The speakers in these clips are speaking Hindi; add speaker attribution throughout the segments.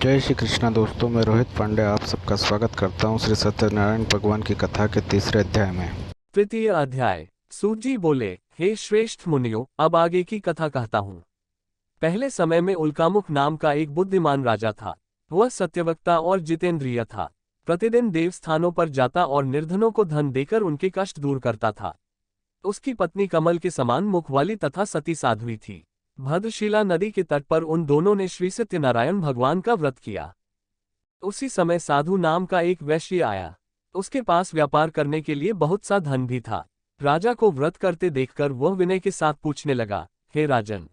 Speaker 1: जय श्री कृष्णा दोस्तों, मैं रोहित पांडे आप सबका स्वागत करता हूँ श्री सत्यनारायण भगवान की कथा के तीसरे अध्याय में।
Speaker 2: तृतीय अध्याय। सूत जी बोले, हे श्रेष्ठ मुनियों, अब आगे की कथा कहता हूँ। पहले समय में उल्कामुख नाम का एक बुद्धिमान राजा था। वह सत्यवक्ता और जितेंद्रिय था। प्रतिदिन देवस्थानों पर जाता और निर्धनों को धन देकर उनके कष्ट दूर करता था। उसकी पत्नी कमल के समान मुख वाली तथा सती साध्वी थी। भद्रशिला नदी के तट पर उन दोनों ने श्री सत्यनारायण भगवान का व्रत किया। उसी समय साधु नाम का एक वैश्य आया। उसके पास व्यापार करने के लिए बहुत सा धन भी था। राजा को व्रत करते देखकर वह विनय के साथ पूछने लगा, हे राजन,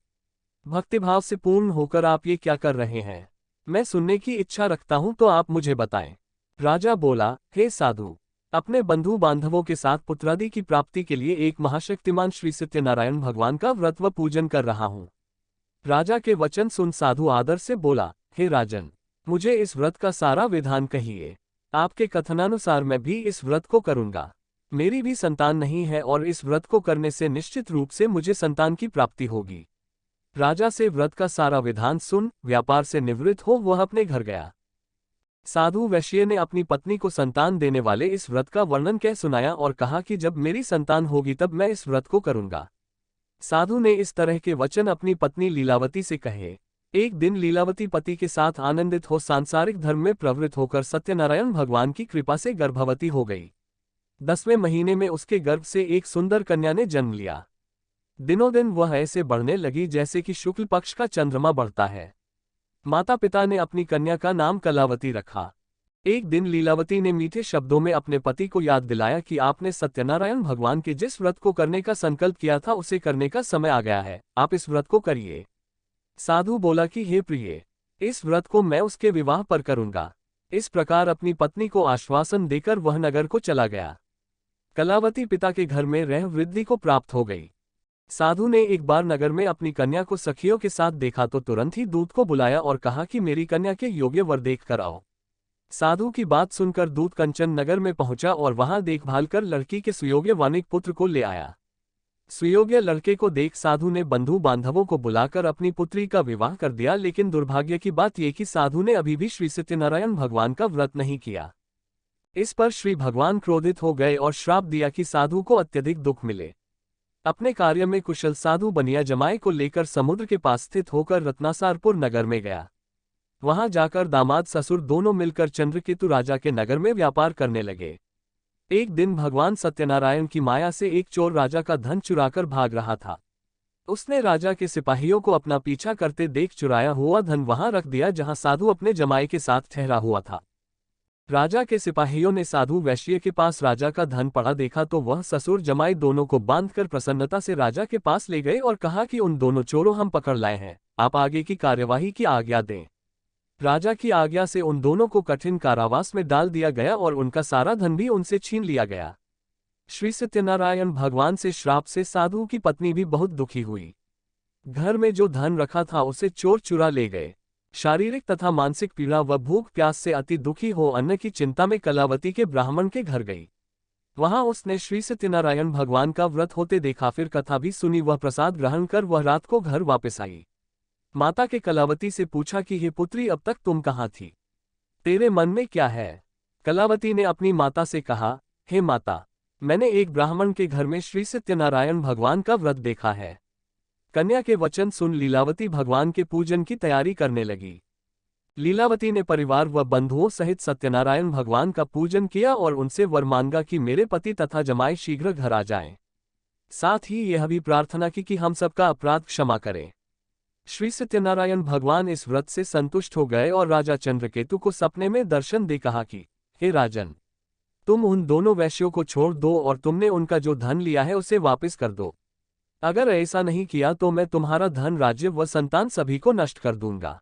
Speaker 2: भक्तिभाव से पूर्ण होकर आप ये क्या कर रहे हैं? मैं सुनने की इच्छा रखता हूं, तो आप मुझे बताएं। राजा बोला, हे साधु, अपने बंधु बांधवों के साथ पुत्रादि की प्राप्ति के लिए एक महाशक्तिमान श्री सत्यनारायण भगवान का व्रत व पूजन कर रहा हूं। राजा के वचन सुन साधु आदर से बोला, हे राजन, मुझे इस व्रत का सारा विधान कहिए। आपके कथनानुसार मैं भी इस व्रत को करूंगा। मेरी भी संतान नहीं है और इस व्रत को करने से निश्चित रूप से मुझे संतान की प्राप्ति होगी। राजा से व्रत का सारा विधान सुन व्यापार से निवृत्त हो वह अपने घर गया। साधु वैश्य ने अपनी पत्नी को संतान देने वाले इस व्रत का वर्णन कह सुनाया और कहा कि जब मेरी संतान होगी तब मैं इस व्रत को करूंगा। साधु ने इस तरह के वचन अपनी पत्नी लीलावती से कहे। एक दिन लीलावती पति के साथ आनंदित हो सांसारिक धर्म में प्रवृत्त होकर सत्यनारायण भगवान की कृपा से गर्भवती हो गई। 10वें महीने में उसके गर्भ से एक सुंदर कन्या ने जन्म लिया। दिनों दिन वह ऐसे बढ़ने लगी जैसे कि शुक्ल पक्ष का चंद्रमा बढ़ता है। माता पिता ने अपनी कन्या का नाम कलावती रखा। एक दिन लीलावती ने मीठे शब्दों में अपने पति को याद दिलाया कि आपने सत्यनारायण भगवान के जिस व्रत को करने का संकल्प किया था उसे करने का समय आ गया है, आप इस व्रत को करिए। साधु बोला कि हे प्रिय, इस व्रत को मैं उसके विवाह पर करूंगा। इस प्रकार अपनी पत्नी को आश्वासन देकर वह नगर को चला गया। कलावती पिता के घर में रह वृद्धि को प्राप्त हो गई। साधु ने एक बार नगर में अपनी कन्या को सखियों के साथ देखा तो तुरंत ही दूत को बुलाया और कहा कि मेरी कन्या के योग्य वर देख कर आओ। साधु की बात सुनकर दूत कंचन नगर में पहुंचा और वहां देखभाल कर लड़की के सुयोग्य वानिक पुत्र को ले आया। सुयोग्य लड़के को देख साधु ने बंधु बांधवों को बुलाकर अपनी पुत्री का विवाह कर दिया, लेकिन दुर्भाग्य की बात यह कि साधु ने अभी भी श्री सत्यनारायण भगवान का व्रत नहीं किया। इस पर श्री भगवान क्रोधित हो गए और श्राप दिया कि साधु को अत्यधिक दुख मिले। अपने कार्य में कुशल साधु बनिया जमाई को लेकर समुद्र के पास स्थित होकर रत्नासारपुर नगर में गया। वहां जाकर दामाद ससुर दोनों मिलकर चंद्रकेतु राजा के नगर में व्यापार करने लगे। एक दिन भगवान सत्यनारायण की माया से एक चोर राजा का धन चुराकर भाग रहा था। उसने राजा के सिपाहियों को अपना पीछा करते देख चुराया हुआ धन वहां रख दिया जहां साधु अपने जमाई के साथ ठहरा हुआ था। राजा के सिपाहियों ने साधु वैश्य के पास राजा का धन पड़ा देखा तो वह ससुर जमाई दोनों को बांधकर प्रसन्नता से राजा के पास ले गए और कहा कि उन दोनों चोरों हम पकड़ लाए हैं, आप आगे की कार्यवाही की आज्ञा दें। राजा की आज्ञा से उन दोनों को कठिन कारावास में डाल दिया गया और उनका सारा धन भी उनसे छीन लिया गया। श्री सत्यनारायण भगवान से श्राप से साधु की पत्नी भी बहुत दुखी हुई। घर में जो धन रखा था उसे चोर चुरा ले गए। शारीरिक तथा मानसिक पीड़ा व भूख प्यास से अति दुखी हो अन्न की चिंता में कलावती के ब्राह्मण के घर गई। वहां उसने श्री सत्यनारायण भगवान का व्रत होते देखा, फिर कथा भी सुनी। वह प्रसाद ग्रहण कर वह रात को घर वापस आई। माता के कलावती से पूछा कि हे पुत्री, अब तक तुम कहाँ थी? तेरे मन में क्या है? कलावती ने अपनी माता से कहा, हे माता, मैंने एक ब्राह्मण के घर में श्री सत्यनारायण भगवान का व्रत देखा है। कन्या के वचन सुन लीलावती भगवान के पूजन की तैयारी करने लगी। लीलावती ने परिवार व बंधुओं सहित सत्यनारायण भगवान का पूजन किया और उनसे वर मांगा कि मेरे पति तथा जमाई शीघ्र घर आ जाएं। साथ ही यह भी प्रार्थना की कि हम सबका अपराध क्षमा करें। श्री सत्यनारायण भगवान इस व्रत से संतुष्ट हो गए और राजा चंद्रकेतु को सपने में दर्शन दे कहा कि हे राजन, तुम उन दोनों वैश्यों को छोड़ दो और तुमने उनका जो धन लिया है उसे वापस कर दो। अगर ऐसा नहीं किया तो मैं तुम्हारा धन, राज्य व संतान सभी को नष्ट कर दूंगा।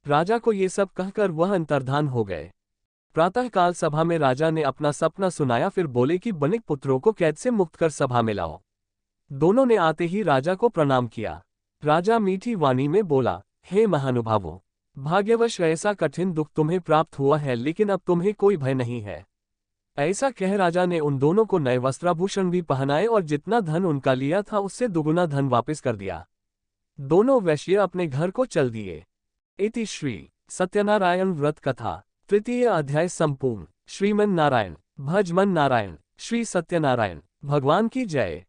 Speaker 2: राजा को ये सब कहकर वह अंतर्धान हो गए। प्रातःकाल सभा में राजा ने अपना सपना सुनाया, फिर बोले कि बनिक पुत्रों को कैद से मुक्त कर सभा में लाओ। दोनों ने आते ही राजा को प्रणाम किया। राजा मीठी वाणी में बोला, हे महानुभावों, भाग्यवश ऐसा कठिन दुख तुम्हें प्राप्त हुआ है, लेकिन अब तुम्हें कोई भय नहीं है। ऐसा कह राजा ने उन दोनों को नए वस्त्राभूषण भी पहनाए और जितना धन उनका लिया था उससे दुगुना धन वापस कर दिया। दोनों वैश्य अपने घर को चल दिए। इति श्री सत्यनारायण व्रत कथा तृतीय अध्याय संपूर्ण। श्रीमन नारायण भज मन नारायण। श्री सत्यनारायण भगवान की जय।